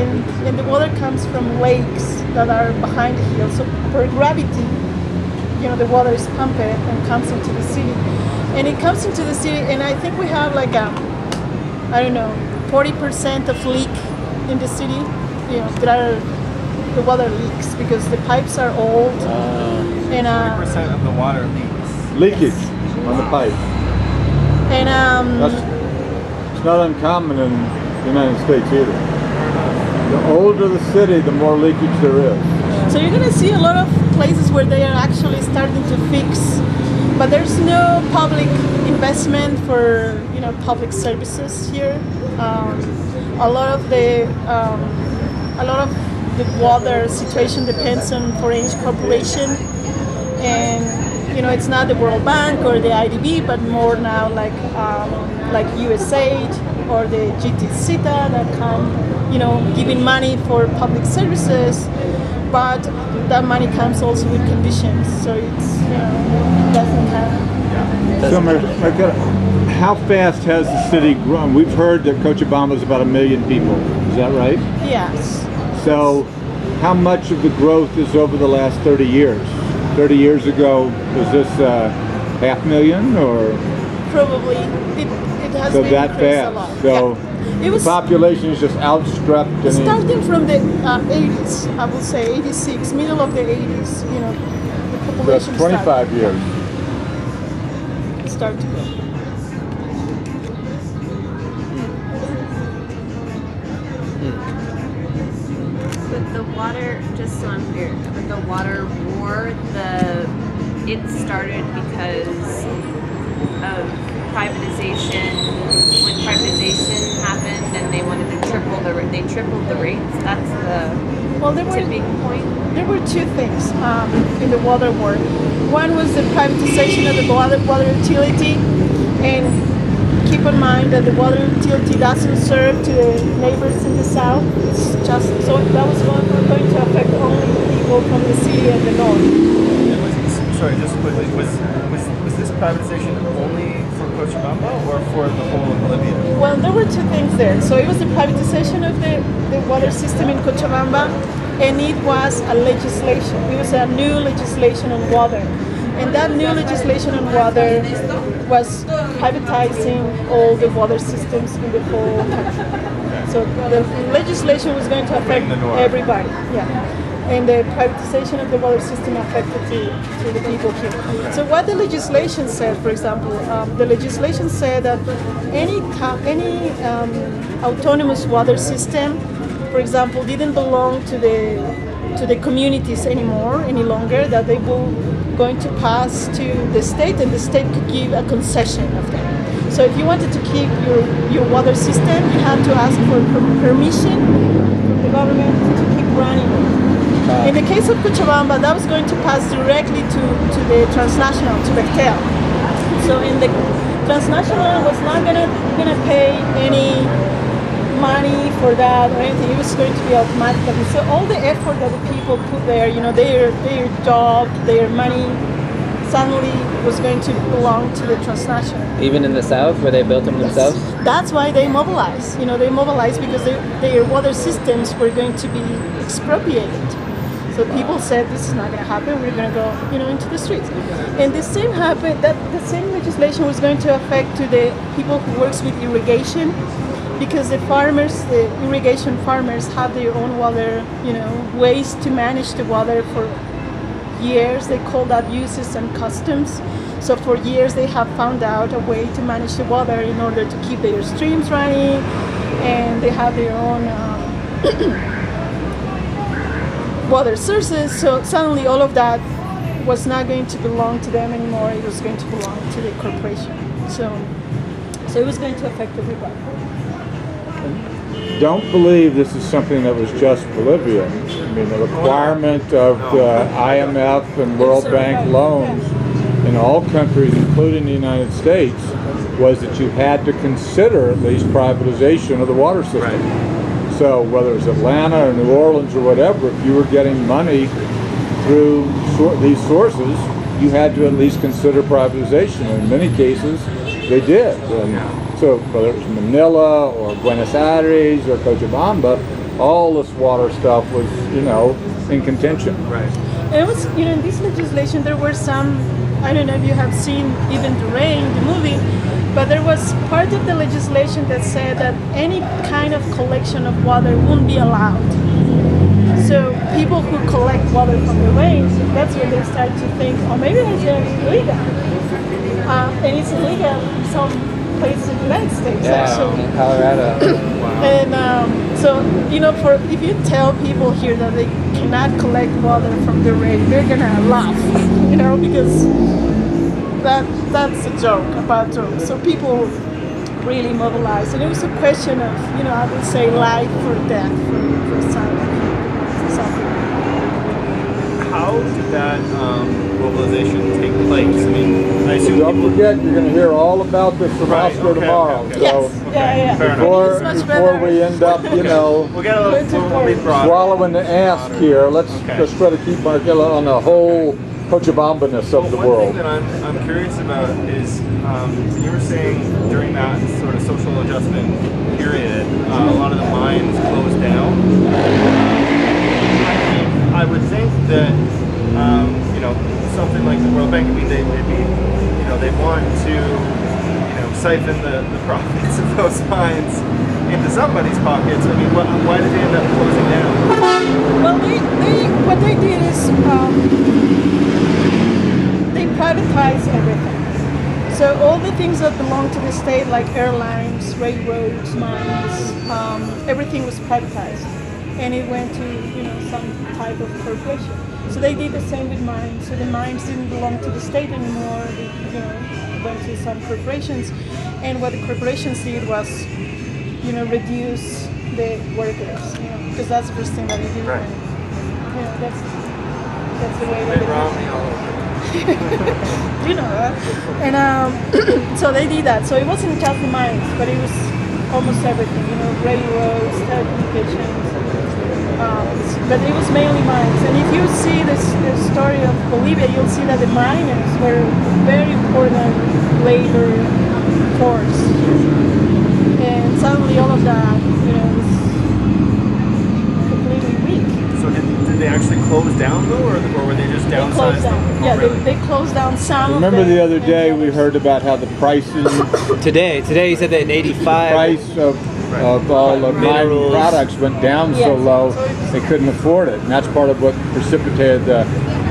and the water comes from lakes that are behind the hill. So for gravity, the water is pumped and comes into the city. And it comes into the city, and I think we have like 40% of leak in the city. The water leaks because the pipes are old. And 40% of the water leaks. Leakage on the pipe. And it's not uncommon in the United States either. The older the city, the more leakage there is. So you're gonna see a lot of places where they are actually starting to fix, but there's no public investment for public services here. A lot of the water situation depends on foreign corporation, and it's not the World Bank or the IDB, but more now like USAID or the GTCITA that come giving money for public services, but that money comes also with conditions, so it's it doesn't have. So Marcela, how fast has the city grown? We've heard that Cochabamba is about 1 million people. Is that right? Yes. So how much of the growth is over the last 30 years? 30 years ago, was this 500,000 or? Probably. It has so been that increased fast. a lot. So It was the population is just outstripped. starting from the 80s, I would say 86, middle of the 80s, the population so 25 years. Start to grow. With the water, just so I'm clear, with the water war, it started because of privatization. When privatization happened, and they wanted to tripled the rates. That's the tipping point. There were two things in the water war. One was the privatization of the water utility, and keep in mind that the water utility doesn't serve to the neighbors in the south. It's just so that was going to affect only people from the city and the north. Sorry, just quickly, was this privatization only for Cochabamba or for the whole of Bolivia? Well, there were two things there. So it was the privatization of the water system in Cochabamba, and it was a legislation. It was a new legislation on water. And that new legislation on water was privatizing all the water systems in the whole country. So the legislation was going to affect everybody. Yeah. And the privatization of the water system affected to the people here. So what the legislation said, for example, the legislation said that any autonomous water system, for example, didn't belong to the communities any longer, that they were going to pass to the state, and the state could give a concession of them. So if you wanted to keep your water system, you had to ask for permission from the government to keep running it. In the case of Cochabamba, that was going to pass directly to the transnational, to Bechtel. So in the transnational was not gonna pay any money for that or anything. It was going to be automatically. So all the effort that the people put there, their job, their money, suddenly was going to belong to the transnational. Even in the south, where they built them themselves? That's why they mobilized. They mobilized because their water systems were going to be expropriated. So people said, this is not going to happen. We're going to go, into the streets. And the same happened. That the same legislation was going to affect to the people who works with irrigation, because the irrigation farmers have their own water, ways to manage the water for years. They call that uses and customs. So for years they have found out a way to manage the water in order to keep their streams running, and they have their own water sources. So suddenly all of that was not going to belong to them anymore. It was going to belong to the corporation. So it was going to affect everybody. Don't believe this is something that was just Bolivia. I mean, the requirement of the IMF and World Bank loans in all countries, including the United States, was that you had to consider at least privatization of the water system. Right. So whether it's Atlanta or New Orleans or whatever, if you were getting money through these sources, you had to at least consider privatization. And in many cases, they did. And so whether it was Manila or Buenos Aires or Cochabamba, all this water stuff was, in contention. Right. It was, in this legislation there were some, I don't know if you have seen even the rain, the movie, but there was part of the legislation that said that any kind of collection of water wouldn't be allowed. So people who collect water from the rain, that's when they start to think, oh, maybe it's illegal. And it's illegal in some places in the United States, actually. In Colorado. And so, if you tell people here that they cannot collect water from the rain, they're gonna laugh, because that's a joke, a bad joke. So people really mobilized, and it was a question of, I would say life or death for some. How did that mobilization take place? I mean, I assume Don't people... forget, you're going to hear all about this from Oscar tomorrow. Okay. Yes, So yeah. Fair enough. before, It's much before better. we end up, We'll get a little bit broader. swallowing the ass here, let's Okay. let's try to keep Marcela on the whole Cochabamba-ness of the One world. thing that I'm curious about is you were saying during that sort of social adjustment period, a lot of the mines closed down. I would think that something like the World Bank, I mean, they'd be, they want to siphon the profits of those mines into somebody's pockets. I mean, why did they end up closing down? Well, what they did is they privatized everything. So all the things that belong to the state, like airlines, railroads, mines, everything was privatized, and it went to some type of corporation. So they did the same with mines. So the mines didn't belong to the state anymore. They went to some corporations, and what the corporations did was, reduce the workers, because that's the first thing that they do. Right. That's the way that they do. Romney all over. You know that. And so they did that. So it wasn't just the mines, but it was almost everything. Railroads, telecommunications. But it was mainly mines. And if you see the story of Bolivia, you'll see that the miners were very important labor force. And suddenly all of that, was completely weak. So did they actually close down though, or were they just They downsized? closed down. Oh, Yeah, really? they closed down some. Remember of them, the other and day we others- heard about how the prices, Today you said that in '85. price of all the mining Minerals. products went down so Yes. low they couldn't afford it, and that's part of what precipitated the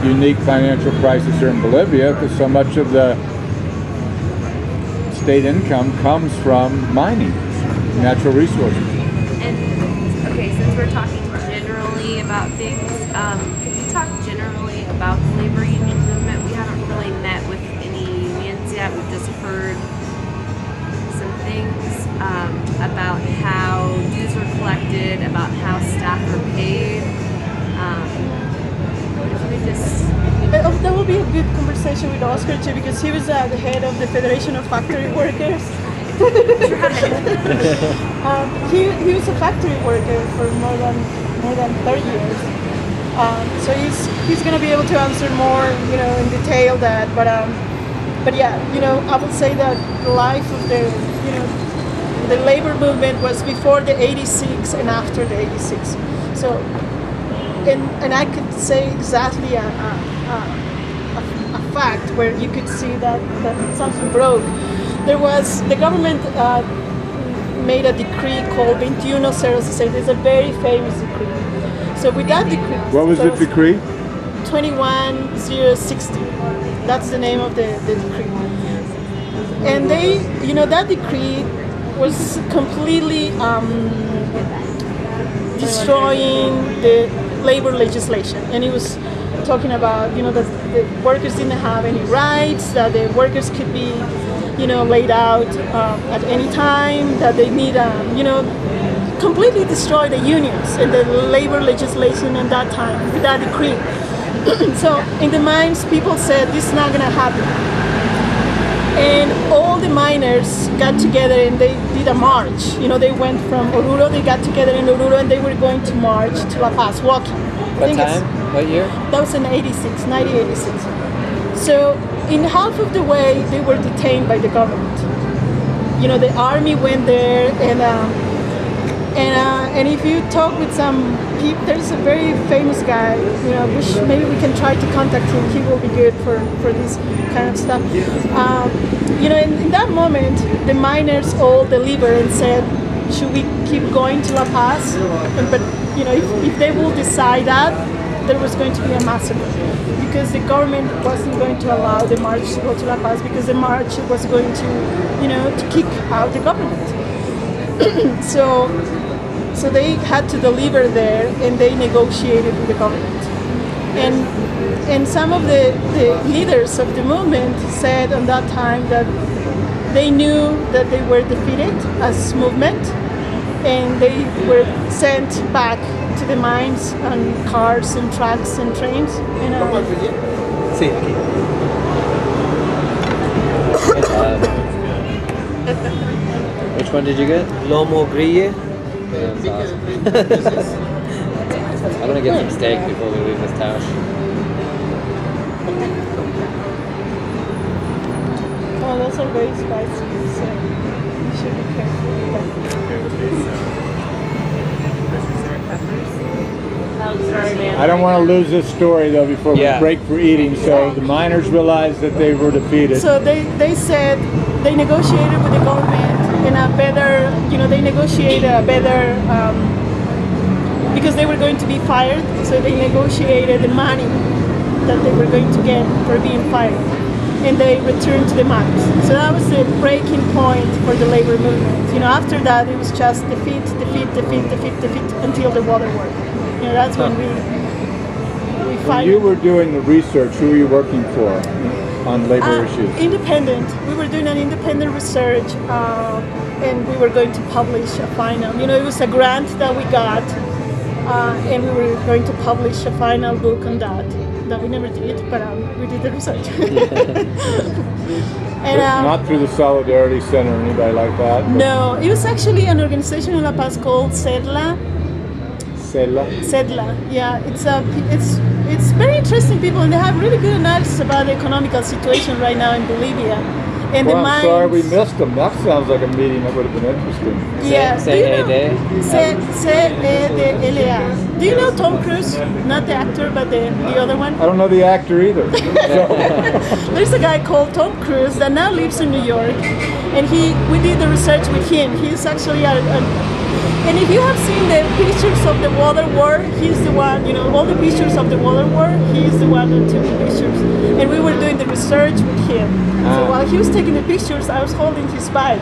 unique financial crisis here in Bolivia, because so much of the state income comes from mining, natural resources. And okay, since we're talking generally about things, could you talk generally about the labor union movement? We haven't really met with any unions yet. We've just heard some things about how dues were collected, about how staff are paid. If you could just That will be a good conversation with Oscar too, because he was the head of the Federation of Factory Workers. He was a factory worker for more than 30 years. So he's going to be able to answer more, in detail that. But yeah, I would say that the life of the labor movement was before the '86 and after the '86. So, and I could say exactly a fact where you could see that something broke. The government made a decree called 21060. It's a very famous decree. So with that decree, What was the decree? 21060. That's the name of the decree. And that decree was completely destroying the labor legislation, and it was talking about that the workers didn't have any rights, that the workers could be laid out at any time, that they need completely destroy the unions and the labor legislation in that time with that decree. So in the mines, people said this is not going to happen, and all the miners got together and they did a march. They went from Oruro, they got together in Oruro, and they were going to march to La Paz, walking. What time? What year? That was in 1986. So in half of the way, they were detained by the government. The army went there, And if you talk with some people, there's a very famous guy, which maybe we can try to contact him. He will be good for this kind of stuff. In that moment, the miners all delivered and said, should we keep going to La Paz? But if they will decide that, there was going to be a massacre, because the government wasn't going to allow the march to go to La Paz, because the march was going to kick out the government. So they had to deliver there, and they negotiated with the government. And some of the leaders of the movement said on that time that they knew that they were defeated as movement, and they were sent back to the mines on cars and trucks and trains. Sí, aquí. Which one did you get? Lomo grille. Yeah, that's awesome. I'm gonna get some steak before we leave this town. Oh, those are very spicy, so you should be careful with that. I don't want to lose this story though before we break for eating. So the miners realized that they were defeated. So they said they negotiated with the government in a better, they negotiated a better, because they were going to be fired. So they negotiated the money that they were going to get for being fired, and they returned to the mines. So that was the breaking point for the labor movement. After that it was just defeat until the water war. That's when we fight. When you were doing the research, who were you working for on labor issues? Independent. We were doing an independent research, and we were going to publish a final. It was a grant that we got, and we were going to publish a final book on that we never did, but we did the research. And, not through the Solidarity Center or anybody like that? No, it was actually an organization in La Paz called CEDLA. CEDLA, yeah. It's very interesting people, and they have really good analysis about the economical situation right now in Bolivia. And well, the mines. I'm sorry we missed them. That sounds like a meeting that would have been interesting. Yeah. CEDLA. Do you know Tom Cruise? Not the actor, but the other one? I don't know the actor either. There's a guy called Tom Cruise that now lives in New York, and we did the research with him. He's actually and if you have seen the pictures of the water war, he's the one, all the pictures of the water war, he's the one that took the pictures. And we were doing the research with him. So while he was taking the pictures, I was holding his bike.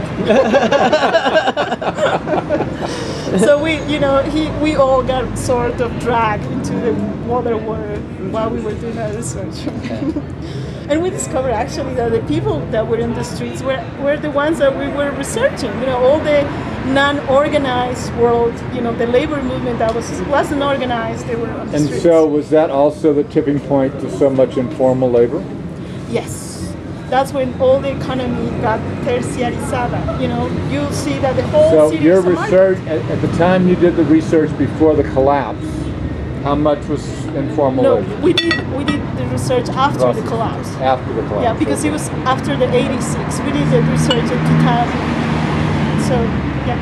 So we all got sort of dragged into the water war while we were doing our research. And we discovered actually that the people that were in the streets were the ones that we were researching. All the non-organized world, the labor movement that wasn't organized, they were on the streets. And so was that also the tipping point to so much informal labor? Yes. That's when all the economy got terciarizada. You'll see that the whole city your is a market. research, at the time you did the research before the collapse, how much was informal labor? No, we did the research after the collapse. After the collapse. Yeah, because it was after the 86. We did the research in 2000. So, yeah.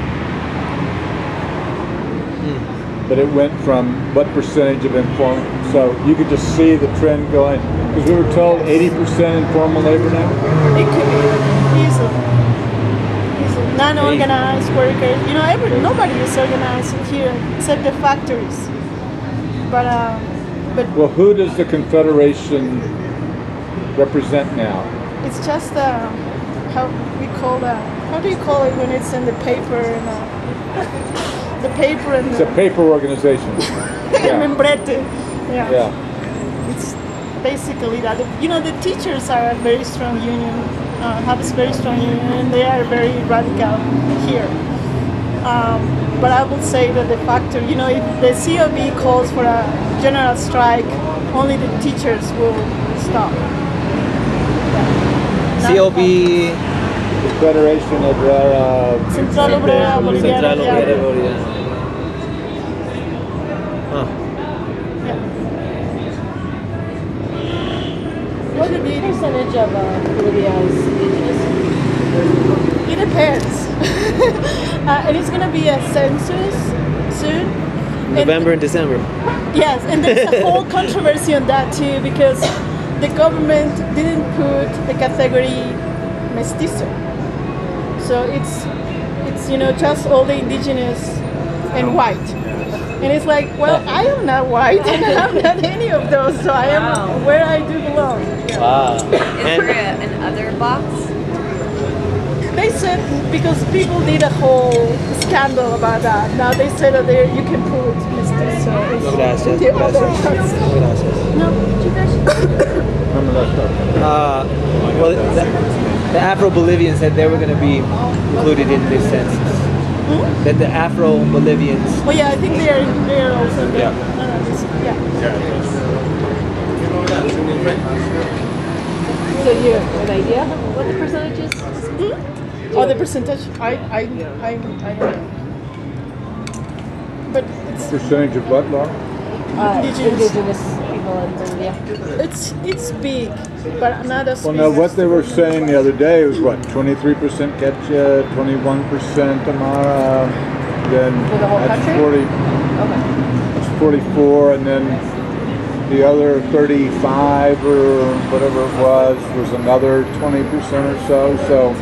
But it went from what percentage of informal? So you could just see the trend going, because we were told 80% informal labor now? It could be easily. Non-organized workers. Nobody is organized here except the factories. But well, who does the Confederation represent now? It's just how do you call it when it's in the paper and the paper and it's a paper organization. Membrete. Yeah. It's basically that. The teachers are a very strong union, have a very strong union, and they are very radical here. But I would say that the factor, if the COB calls for a general strike, only the teachers will stop. COB. Federation Obrera. Central Obrera Boliviana. Central Obrera Boliviana. Yeah. What percentage of Bolivia is indigenous? It depends. And it's gonna be a census soon. November and December. Yes, and there's a whole controversy on that too because the government didn't put the category mestizo. So it's just all the indigenous and white. And it's like, well, I am not white and I'm not any of those, so I am where I do belong. Wow. Is there an other box? They said, because people did a whole scandal about that, now they said that you can put mestizo in Gracias, the other gracias. ones. Gracias. No, Well, the Afro-Bolivians said they were going to be included in this census. That the Afro-Bolivians. oh yeah, I think they are also there. Yeah. Yeah. So you have an idea of what the percentage is? Oh, the percentage? I don't know. But Percentage of what, Laura? Indigenous people in Bolivia. it's big, but not as Well, big. now what they were saying the other day was what, 23% Quechua, 21% Amara, then For the whole that's country? 40, Okay. it's 44, and then the other 35 or whatever it was another 20% or so. So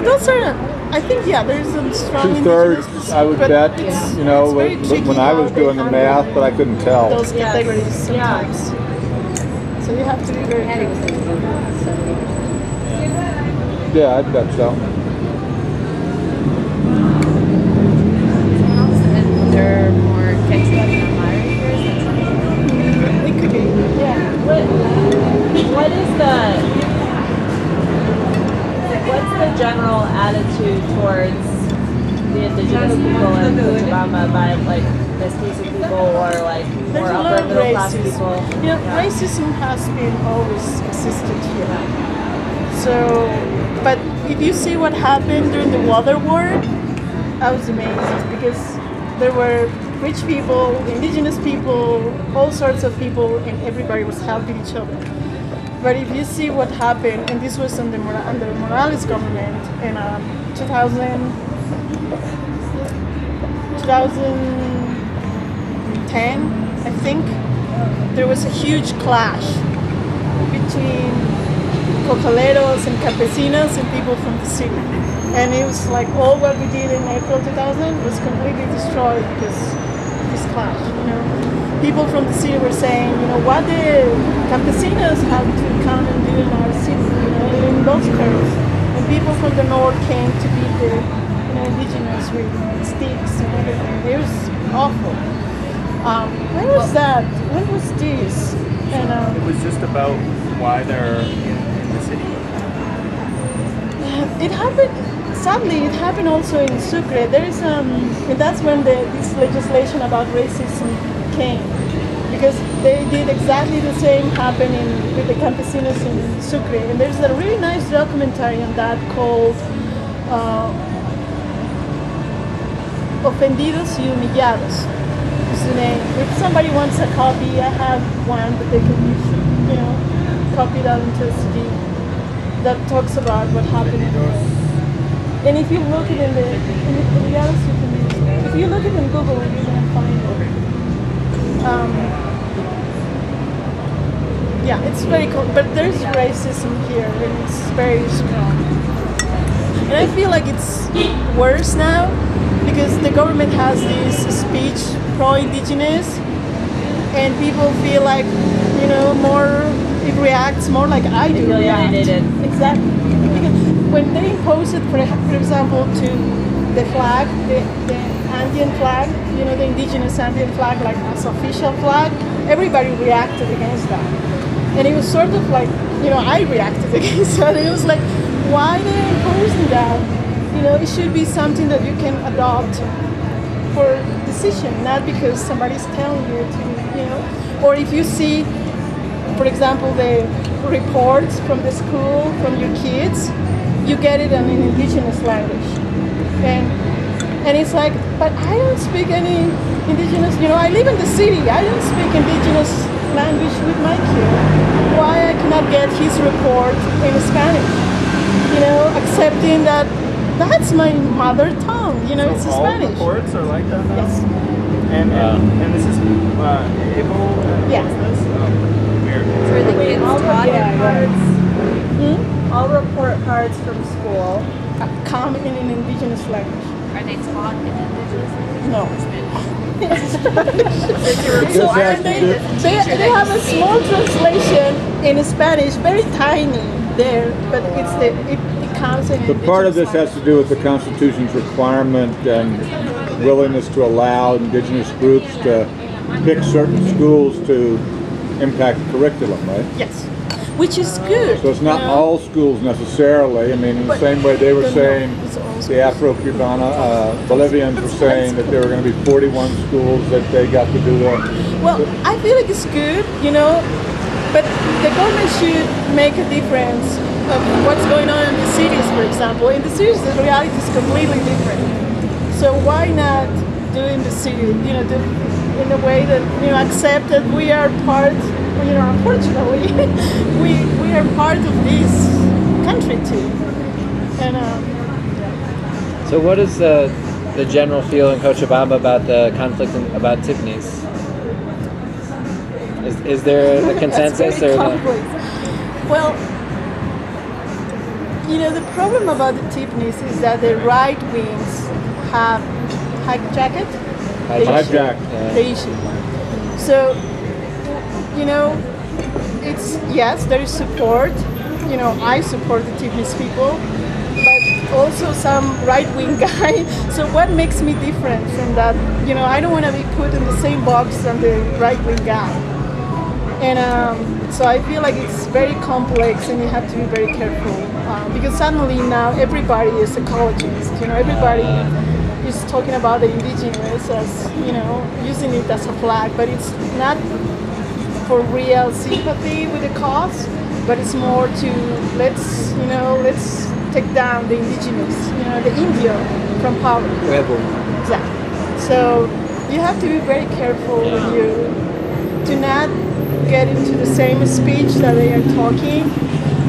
Those are. I think there's some strong. 2/3, indigenous, I would but bet. it's You know, very tricky when I was how they doing the handle math, but I couldn't tell. those categories sometimes. So you have to be very Henry careful. was saying 70%. Yeah, I'd bet so. And there are more Quechua and Amharic here, is that true? It could be. Yeah. What is what's the general attitude towards the indigenous people in Cochabamba by like mestizo people or like There's more a lot upper of middle class racism. people? Racism has been always existed here. So, but if you see what happened during the water war, I was amazed because there were rich people, indigenous people, all sorts of people, and everybody was helping each other. But if you see what happened, and this was under Morales' government in 2010, I think, there was a huge clash between cocaleros and campesinos and people from the city. And it was like all what we did in April 2000 was completely destroyed because of this clash, People from the city were saying, what the campesinos have to come and do in our city, in those terms. And people from the north came to beat the indigenous with sticks and everything. It was awful. When was that? When was this? And It was just about why they're in the city. it happened. Sadly, it happened also in Sucre. There is and that's when this legislation about racism came, because they did exactly the same happening with the campesinos in Sucre. And there's a really nice documentary on that called Ofendidos y Humillados. Is the name. If somebody wants a copy, I have one that they can copy that into a CD that talks about what happened in there. And if you look it in if you look it in Google, you can find it. It's very cool, but there's racism here, and it's very strong. And I feel like it's worse now because the government has this speech pro-indigenous, and people feel like it reacts more like I do. Feel alienated. Exactly. Because when they impose it, for example, to the flag, the Andean flag, the indigenous Andean flag, like as official flag, everybody reacted against that. And it was sort of like, I reacted against that. It was like, why they're imposing that? It should be something that you can adopt for decision, not because somebody's telling you to, Or if you see, for example, the reports from the school, from your kids, you get it in an indigenous language. And it's like, but I don't speak any indigenous, I live in the city, I don't speak indigenous language with my kid. Why I cannot get his report in Spanish? accepting that that's my mother tongue. It's So all Spanish. reports are like that now? Yes. And this is able. Yeah. What's this? Weird. Were the kids All taught report in cards. Hmm? All report cards from school. Come in an indigenous language. Are they taught in indigenous language? No. This So has to they, do- they have a small translation in Spanish, very tiny there, but it comes in. The part of this indigenous has to do with the Constitution's requirement and willingness to allow indigenous groups to pick certain schools to impact the curriculum, right? language. Yes, which is good. So it's not all schools necessarily. I mean, in the But same way they were the- saying, it's all the Afro-Cubana Bolivians were saying that there were going to be 41 schools that they got to do that. Well, I feel like it's good, but the government should make a difference of what's going on in the cities, for example. In the cities, the reality is completely different. So why not do in the city, do in a way that, accept that we are part, unfortunately, we are part of this country too. And So what is the general feel in Cochabamba about the conflict about Tiffany's? Is there a consensus That's very or no? complex. Well, the problem about the Tiffany's is that the right wings have hijacked Hijacked. the issue. So, it's, yes, there is support. I support the Tiffany's people, but also some right-wing guy. So what makes me different from that? I don't want to be put in the same box as the right-wing guy. And so I feel like it's very complex and you have to be very careful because suddenly now everybody is ecologist. Everybody is talking about the indigenous as, using it as a flag, but it's not for real sympathy with the cause, but it's more to let's take down the indigenous, the Indio from power. Rebel. Exactly. So you have to be very careful when you do not get into the same speech that they are talking,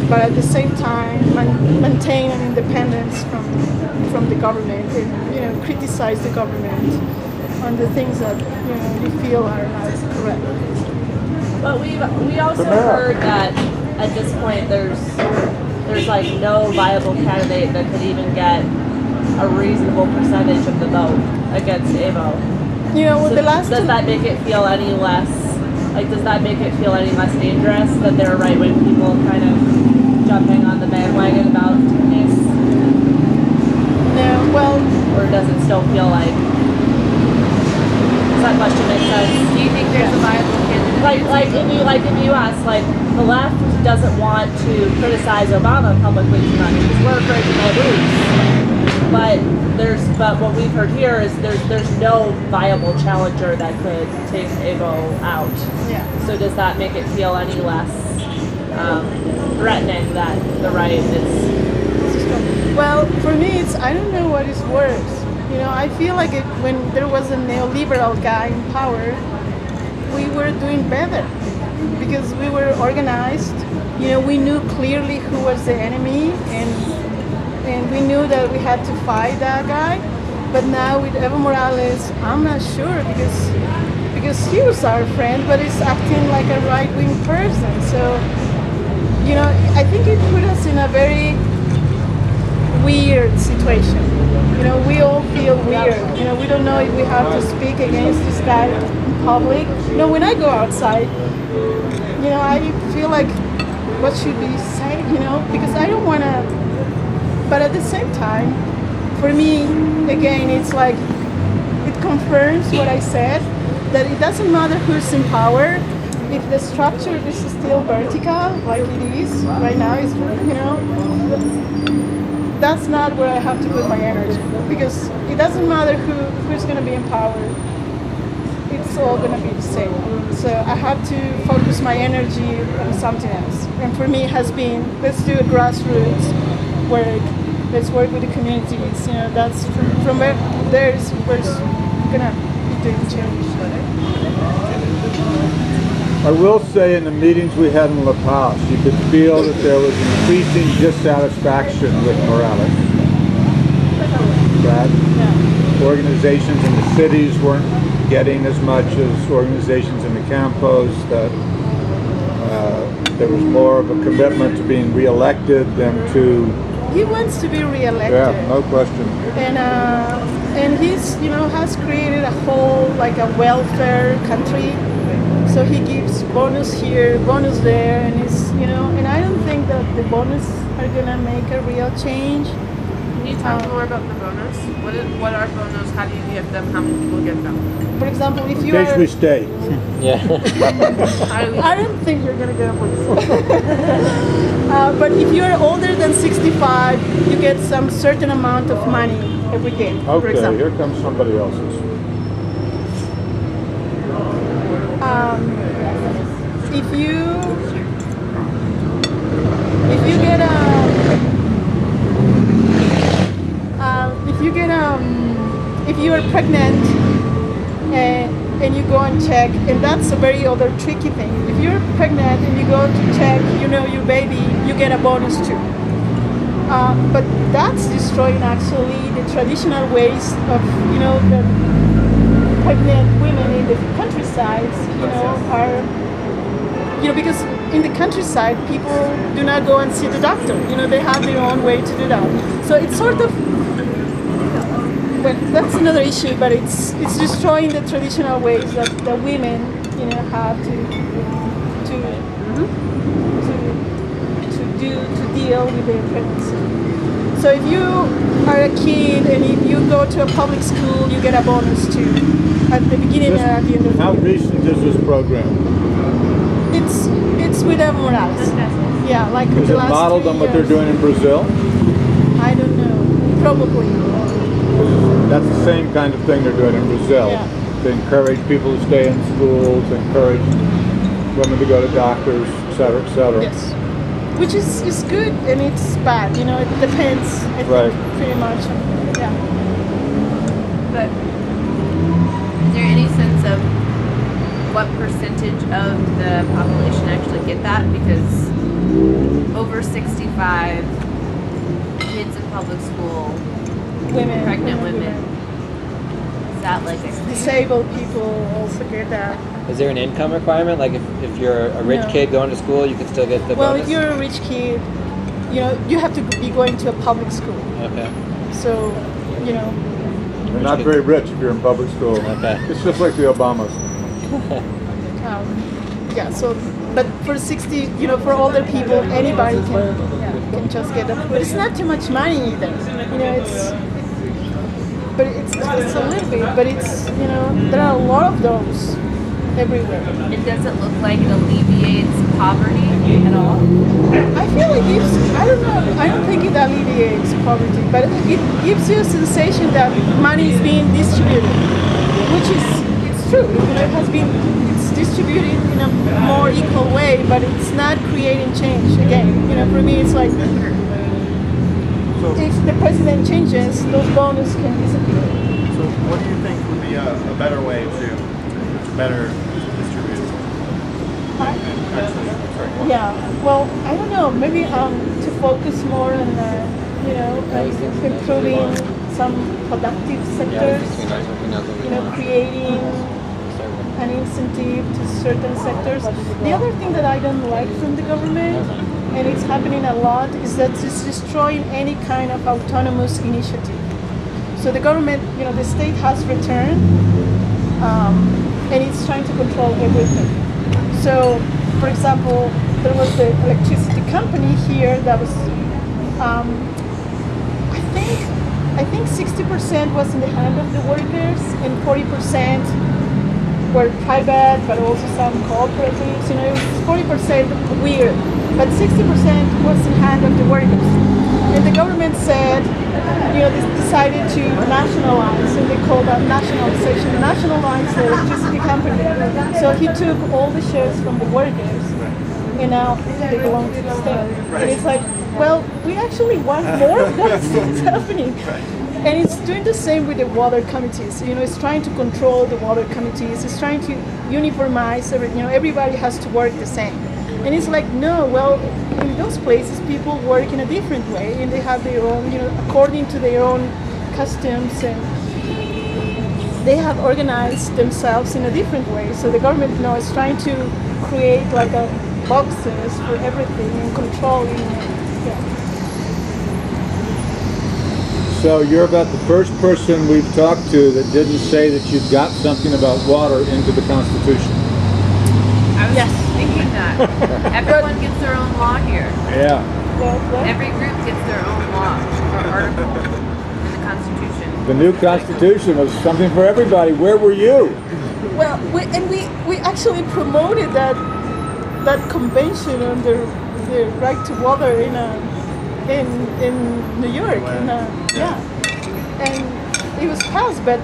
but at the same time maintain an independence from the government and criticize the government on the things that you feel are not correct. But we also heard that at this point there's like no viable candidate that could even get a reasonable percentage of the vote against Evo. With the last Does that make it feel any less? Does that make it feel any less dangerous that there are right-wing people kind of jumping on the bandwagon about this? No, well, Or does it still feel like? Does that question make sense? Do you think there's a viable candidate? Like in the U.S., the left doesn't want to criticize Obama publicly too much because we're afraid we might lose. But what we've heard here is there's no viable challenger that could take Evo out. yeah. So does that make it feel any less threatening that the right is? Well, for me, I don't know what is worse. I feel like when there was a neoliberal guy in power, we were doing better because we were organized. We knew clearly who was the enemy, and we knew that we had to fight that guy. But now with Evo Morales, I'm not sure because he was our friend, but he's acting like a right-wing person. So, I think it put us in a very weird situation. We all feel weird. We don't know if we have to speak against this guy in public. When I go outside, I feel like what should be said, because I don't want to. But at the same time, for me, again, it's like it confirms what I said, that it doesn't matter who's in power. If the structure is still vertical, like it is right now, that's not where I have to put my energy, because it doesn't matter who's going to be in power. It's all going to be the same. So I have to focus my energy on something else. And for me, it has been, let's do a grassroots work. Let's work with the communities. That's from where we're going to be doing change. I will say in the meetings we had in La Paz, you could feel that there was increasing dissatisfaction with Morales. That organizations in the cities weren't getting as much as organizations in the campos, that there was more of a commitment to being reelected than to... He wants to be reelected. Yeah, no question. And he's, has created a whole, like a welfare country. So he gives bonus here, bonus there, and he's, and I don't think that the bonus are gonna make a real change. Can you talk more about the bonus? What are bonus? How do you get them? How many people get them? For example, if In you case are... we stay. Yeah. I don't think you're gonna get a bonus. But if you are older than 65, you get some certain amount of money every day, for Okay, example. here comes somebody else's. If you are pregnant and you go and check, and that's a very other tricky thing. If you're pregnant and you go to check, your baby, you get a bonus too. But that's destroying actually the traditional ways of, the pregnant women in the countryside, are, because in the countryside, people do not go and see the doctor. They have their own way to do that. So it's sort of, but that's another issue. But it's destroying the traditional ways that the women, have to deal with their pregnancy. So if you are a kid and if you go to a public school, you get a bonus too at the beginning and at the end of the How year. recent is this program? It's with Evo Morales. Yeah, like Is the it last modeled 3 on what they're years. doing in Brazil? I don't know. Probably. That's the same kind of thing they're doing in Brazil. Yeah. To encourage people to stay in school, to encourage women to go to doctors, et cetera, et cetera. Yes. Which is good and it's bad. It depends. I Right. think pretty much. Yeah. But is there any sense of what percentage of the population actually get that? Because over 65, kids in public school, Women. pregnant women, is that like a Disabled people also get that. Is there an income requirement? Like if you're a rich No. kid going to school, you can still get the Well, bonus? if you're a rich kid, you have to be going to a public school. Okay. So, You're not very rich if you're in public school. Okay. It's just like the Obamas. yeah. So, but for 60, for older people, anybody can just get that. But it's not too much money either. It's a little bit. But it's there are a lot of those everywhere. it doesn't look like it alleviates poverty at all? I feel it gives, I don't know, I don't think it alleviates poverty, but it gives you a sensation that money is being distributed, which it's true. It's distributed in a more equal way, but it's not creating change. Again, for me, it's like if the president changes, those bonus can disappear. So what do you think would be a better way to better distribute? Yeah, well, I don't know, maybe to focus more on, improving some productive sectors, creating an incentive to certain sectors. The other thing that I don't like from the government, and it's happening a lot, is that it's destroying any kind of autonomous initiative. So the government, the state has returned, and it's trying to control everything. So, for example, there was the electricity company here that was, I think 60% was in the hand of the workers and 40% were private, but also some cooperatives. It was 40% weird, but 60% was in hand of the workers. And the government said, they decided to nationalize, and they called that nationalization, nationalize the electricity company. So he took all the shares from the workers, and now they belong to the state. And it's like, well, we actually want more of those things happening. And it's doing the same with the water committees. You know, it's trying to control the water committees. It's trying to uniformize everything. You know, everybody has to work the same. And it's like, no, well, in those places, people work in a different way, and they have their own, you know, according to their own customs, and they have organized themselves in a different way. So the government, you know, is trying to create like a boxes for everything and controlling. Yeah. So you're about the first person we've talked to that didn't say that you'd got something about water into the Constitution. I was Yes. thinking that. Everyone gets their own law here. Yeah. Every group gets their own law or article in the Constitution. The new Constitution was something for everybody. Where were you? Well, we actually promoted that convention on the right to water in New York. Yeah, and it was passed. But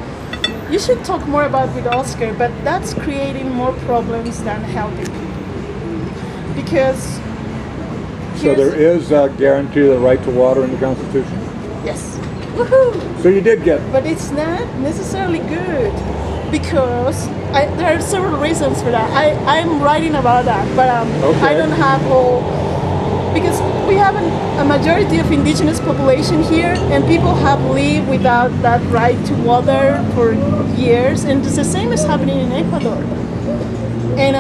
you should talk more about with Oscar. But that's creating more problems than helping people, because So there is a guarantee of the right to water in the Constitution. yes, woohoo! So you did get. But it's not necessarily good, because there are several reasons for that. I'm writing about that, but Okay. I don't have all, because we have a majority of indigenous population here, and people have lived without that right to water for years, and it's the same as happening in Ecuador. And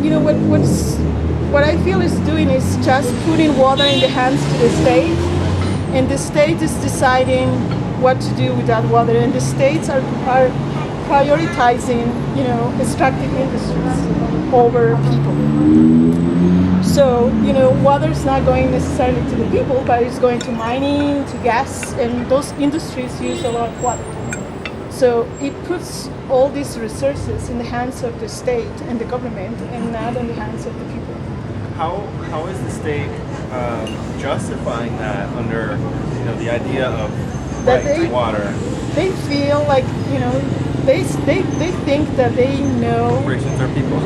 you know what I feel is doing is just putting water in the hands to the state, and the state is deciding what to do with that water, and the states are prioritizing, you know, extractive industries over people. So, you know, water is not going necessarily to the people, but it's going to mining, to gas, and those industries use a lot of water. So it puts all these resources in the hands of the state and the government, and not in the hands of the people. How is the state justifying that under, you know, the idea of That right to water? They feel like, you know, they think that they know. Corporations are people.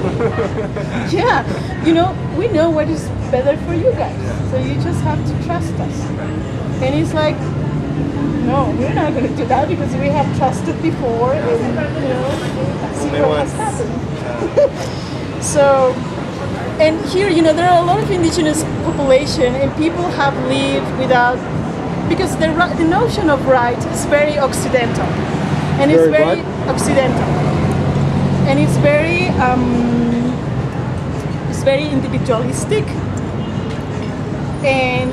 Yeah, you know, we know what is better for you guys, so you just have to trust us. And it's like, no, we're not going to do that, because we have trusted before, and you know, see what has happened. So, and here, you know, there are a lot of indigenous population, and people have lived without, because the notion of right is very Occidental, and it's very Occidental, and it's very individualistic, and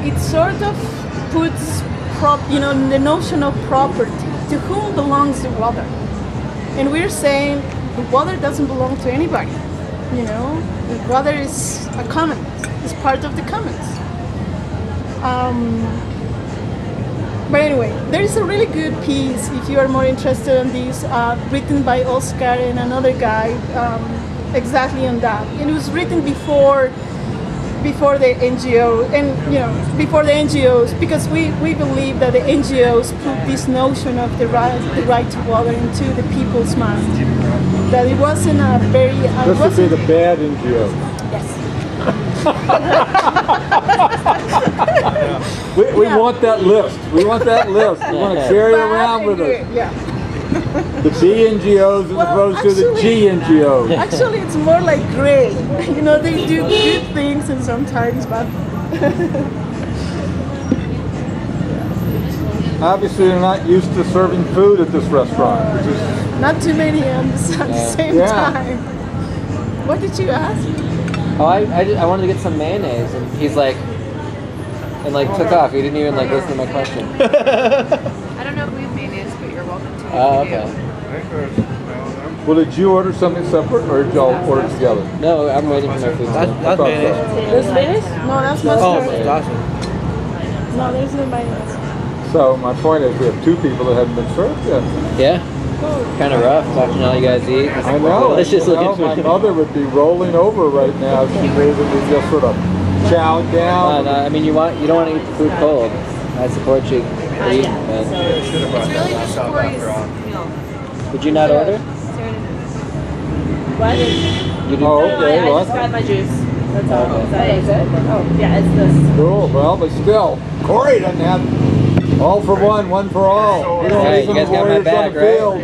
it sort of puts the notion of property. To whom belongs the water? And we're saying the water doesn't belong to anybody. You know, the water is a commons. It's part of the commons. But anyway, there is a really good piece, if you are more interested in this, written by Oscar and another guy, exactly on that. And it was written before the NGO, and you know, before the NGOs, because we believe that the NGOs put this notion of the right to water into the people's mind. That it wasn't a very. This would be the bad NGO. Yes. We want that list. We want that list. We want to carry it around with us. Yeah. The B NGOs as opposed to the G NGOs. Actually, it's more like gray. You know, they do good things and sometimes bad. Obviously, you're not used to serving food at this restaurant. Not too many at the same time. What did you ask? Oh, I wanted to get some mayonnaise, and he's like, took off. He didn't even listen to my question. I don't know if we have mayonnaise, but you're welcome to. Oh, if you okay. Well, did you order something separate, or did y'all order together? No, I'm waiting for my food. That's mayonnaise. There's mayonnaise? No, that's not. Oh, No, there's no mayonnaise. So my point is, we have two people that haven't been served yet. Yeah. Kind of rough watching all you guys eat. I know. Delicious looking My food. mother would be rolling over right now if she knew that we just sort of chowed down. No, I mean, you don't want to eat the food cold. I support you. Eat, but- It's really just Corey's meal. Did you not order? What? You didn't. Oh, No, okay. I Well, just grabbed my juice. That's all. Okay. Is that it? Oh, yeah, it's this. cool. Well, but still, Corey doesn't have All for one for all. We don't Hey, leave you them guys got my warriors back, on the right? field.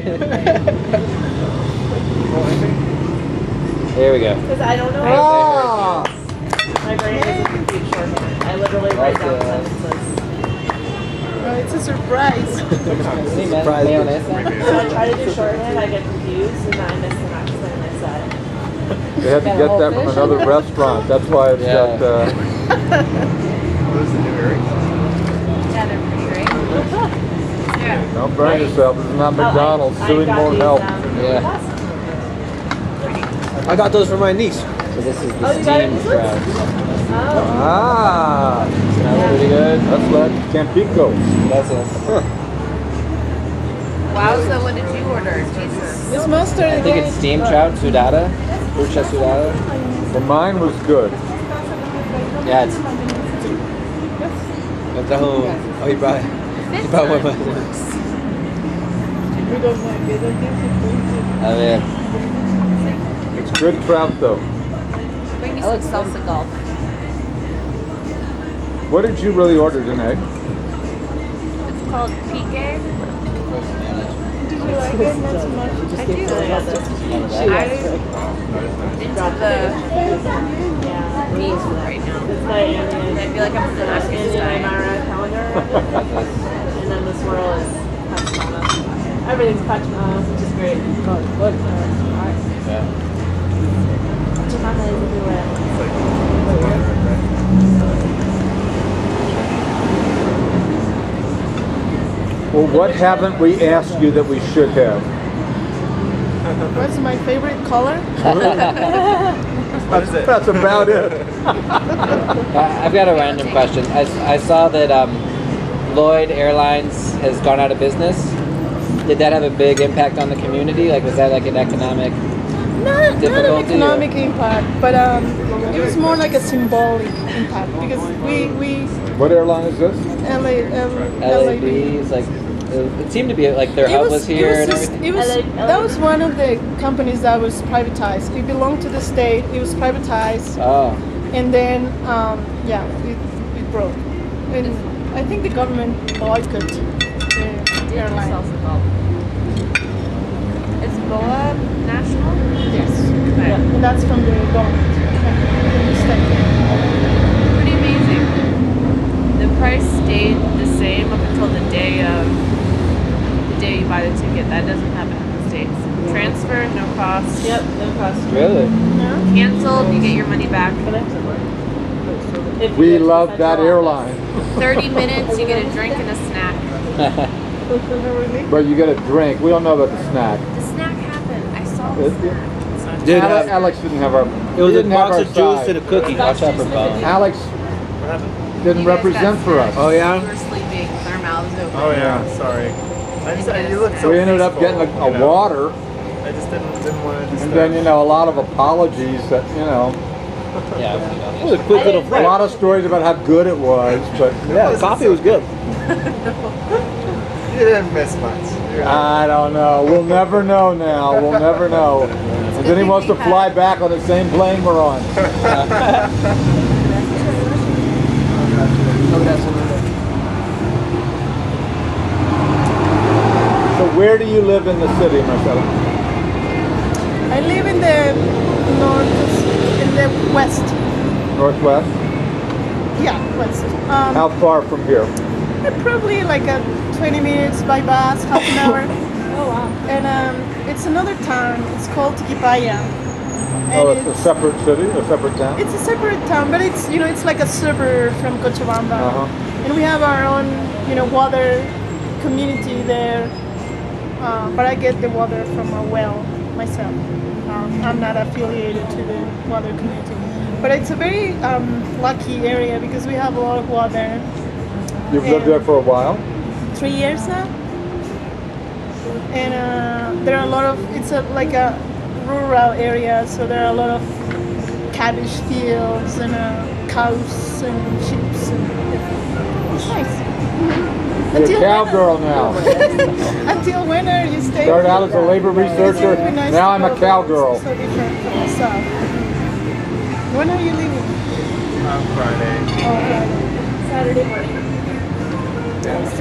There we go. Because I don't know. Ah! My brain doesn't compute shorthand. I literally write down sentences. Oh, it's a surprise. Surprise mayonnaise. So I try to do shorthand, I get confused, and then I miss the next thing I said. They had to get that from another restaurant. That's why it's Yeah. got. Those are the new areas. Yeah, they're pretty great. Yeah. Don't burn yourself. This is not McDonald's. Suing won't help. Yeah. I got those for my niece. So this is the Oh, you got it? steamed trout. Ah, Smells pretty good. that's like Tampico. That's it. Wow, so what did you order? Jesus. It's mustard I think it's steamed trout, sudata, bruschetta sudata. Well, mine was good. Yeah, it's. That's oh, he brought one of my. Oh yeah. It's good trout though. Bring me some salsa golf. What did you really order tonight? It's called pique. Did you like it? Not so much. I do. I'm into the meat right now. It's my I feel like I'm in the Atkins diet. calendar. And then the swirl is pachana. Everything's pachana, which is great. Yeah. Pachana is everywhere. Well, what haven't we asked you that we should have? What's my favorite color? What is it? That's about it. I've got a random question. I saw that Lloyd Airlines has gone out of business. Did that have a big impact on the community? Like, was that like an economic Not an difficulty? economic impact, but it was more like a symbolic impact because we What airline is this? LAB is like, it seemed to be like their hub was here and everything. That was one of the companies that was privatized. It belonged to the state. It was privatized, Oh, and then it broke. And I think the government boycotted the airline. Salsa golf. Is Boa national? Yes, Okay. and that's from the government, from the state. Pretty amazing. The price stayed the same up until the day you buy the ticket. That doesn't happen in the States. Transfer, no cost. Yep, no cost. really? Canceled, you get your money back. If We you love get that Central airline. 30 minutes, you get a drink and a snack. But you get a drink. We don't know about the snack. The snack happened. I saw the snack. Dude, Alex didn't have our. it was he a didn't have box our of juice side. and a cookie. Watch out for Bob. Alex What happened? didn't You guys represent got for us. snacks. Oh, yeah? We were sleeping with our mouths open. Oh yeah, sorry. I just you look so We ended up peaceful, getting a you know? water, I just didn't want to. and then a lot of apologies that Yeah, it was a quick little a lot of stories about how good it was, but Yeah, the coffee was good. You didn't miss much. I don't know. We'll never know now. We'll never know. And then he wants to fly back on the same plane we're on. So where do you live in the city, Marcela? I live in the west. Northwest? Yeah, west. How far from here? Probably like 20 minutes by bus, half an hour. Oh wow. And it's another town. It's called Tiquipaya. And Oh, it's a separate city, a separate town? it's a separate town, but it's it's like a suburb from Cochabamba. Uh-huh. And we have our own water community there. But I get the water from a well myself. I'm not affiliated to the water community. But it's a very lucky area because we have a lot of water. You've lived there for a while? 3 years now. And there are a lot of, it's like a rural area, so there are a lot of cabbage fields and cows and sheep. It's nice. You're a cowgirl now. Until winter, you stay. Started out as a labor researcher, It's really nice now to I'm go a there. cowgirl. It's so different from the south. When are you leaving? Friday. Oh, Friday. Saturday morning. Yeah.